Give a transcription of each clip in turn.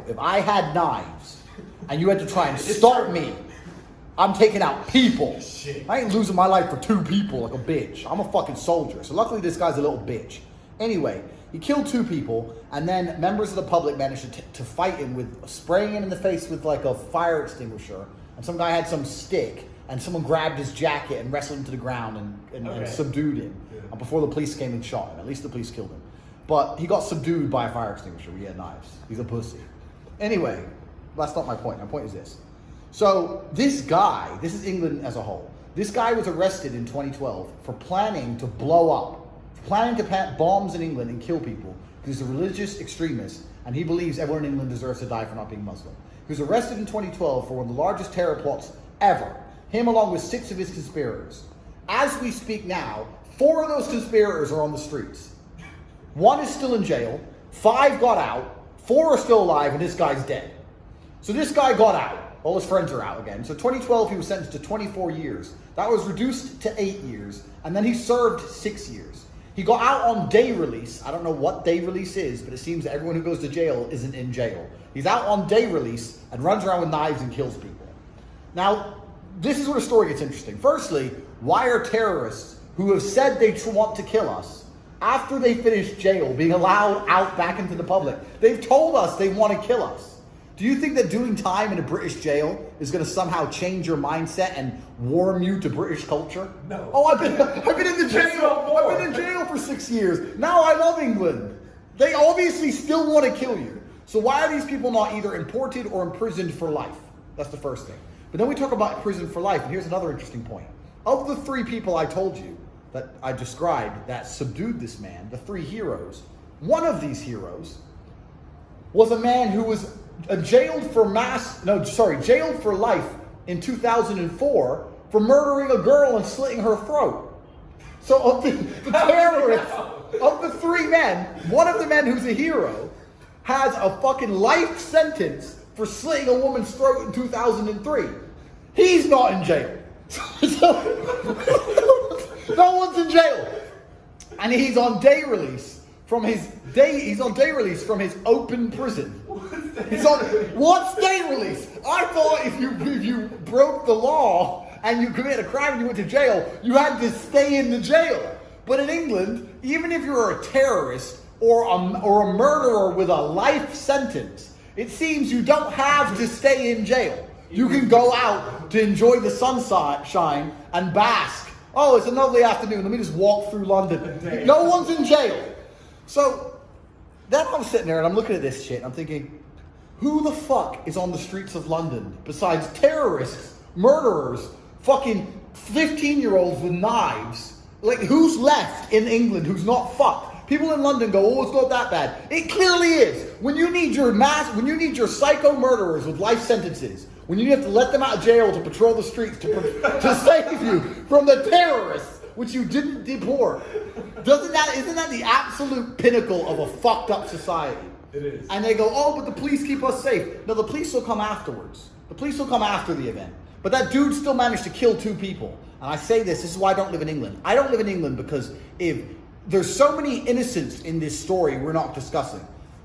if I had knives and you had to try and start me, I'm taking out people. Shit. I ain't losing my life for 2 people like a bitch. I'm a fucking soldier. So luckily this guy's a little bitch. Anyway, he killed 2 people, and then members of the public managed to fight him with spraying him in the face with like a fire extinguisher. And some guy had some stick, and someone grabbed his jacket and wrestled him to the ground and subdued him. Yeah. And before the police came and shot him. At least the police killed him. But he got subdued by a fire extinguisher. He had knives. He's a pussy. Anyway, that's not my point. My point is this. So this guy, this is England as a whole. This guy was arrested in 2012 for planning to blow up, planning to plant bombs in England and kill people. He's a religious extremist, and he believes everyone in England deserves to die for not being Muslim. He was arrested in 2012 for one of the largest terror plots ever. Him along with 6 of his conspirators. As we speak now, 4 of those conspirators are on the streets. 1 is still in jail, 5 got out, 4 are still alive, and this guy's dead. So this guy got out. All his friends are out again. So 2012, he was sentenced to 24 years. That was reduced to 8 years. And then he served 6 years. He got out on day release. I don't know what day release is, but it seems that everyone who goes to jail isn't in jail. He's out on day release and runs around with knives and kills people. Now, this is where the story gets interesting. Firstly, why are terrorists who have said they want to kill us, after they finish jail, being allowed out back into the public? They've told us they want to kill us. Do you think that doing time in a British jail is going to somehow change your mindset and warm you to British culture? No. Oh, I've been in the jail. I've been in jail for 6 years. Now I love England. They obviously still want to kill you. So why are these people not either imported or imprisoned for life? That's the first thing. But then we talk about prison for life, and here's another interesting point. Of the 3 people I told you that I described that subdued this man, the 3 heroes, one of these heroes was a man who was jailed for life in 2004 for murdering a girl and slitting her throat. So of the terrorists, of the 3 men, one of the men who's a hero has a fucking life sentence for slitting a woman's throat in 2003. He's not in jail. So, no one's in jail. And he's on day release from his open prison. What's day release? I thought if you broke the law and you committed a crime and you went to jail, you had to stay in the jail. But in England, even if you're a terrorist or a murderer with a life sentence, it seems you don't have to stay in jail. You can go out to enjoy the sunshine and bask. Oh, it's a lovely afternoon. Let me just walk through London. No one's in jail. So then I'm sitting there and I'm looking at this shit. I'm thinking, who the fuck is on the streets of London besides terrorists, murderers, fucking 15-year-olds with knives? Like, who's left in England who's not fucked? People in London go, oh, it's not that bad. It clearly is. When you need your psycho murderers with life sentences, when you have to let them out of jail to patrol the streets to save you from the terrorists, which you didn't deport. Isn't that the absolute pinnacle of a fucked up society? It is. And they go, oh, but the police keep us safe. No, the police will come afterwards. The police will come after the event. But that dude still managed to kill 2 people. And I say this is why I don't live in England. I don't live in England because if there's so many innocents in this story we're not discussing.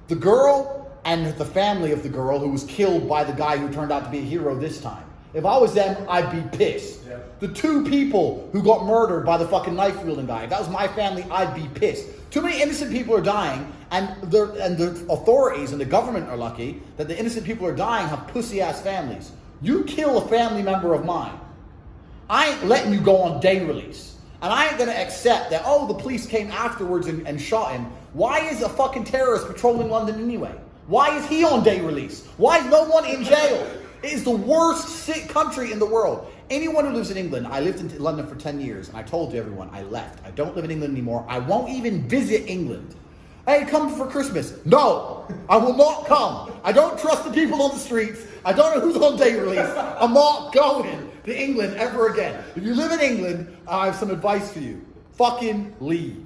The girl and the family of the girl who was killed by the guy who turned out to be a hero this time. If I was them, I'd be pissed. Yeah. The 2 people who got murdered by the fucking knife-wielding guy, if that was my family, I'd be pissed. Too many innocent people are dying, and the authorities and the government are lucky that the innocent people are dying have pussy-ass families. You kill a family member of mine, I ain't letting you go on day release. And I ain't going to accept that, oh, the police came afterwards and shot him. Why is a fucking terrorist patrolling London anyway? Why is he on day release? Why is no one in jail? It is the worst sick country in the world. Anyone who lives in England, I lived in London for 10 years, and I told everyone I left. I don't live in England anymore. I won't even visit England. Hey, come for Christmas. No, I will not come. I don't trust the people on the streets. I don't know who's on day release. I'm not going to England ever again. If you live in England, I have some advice for you. Fucking leave.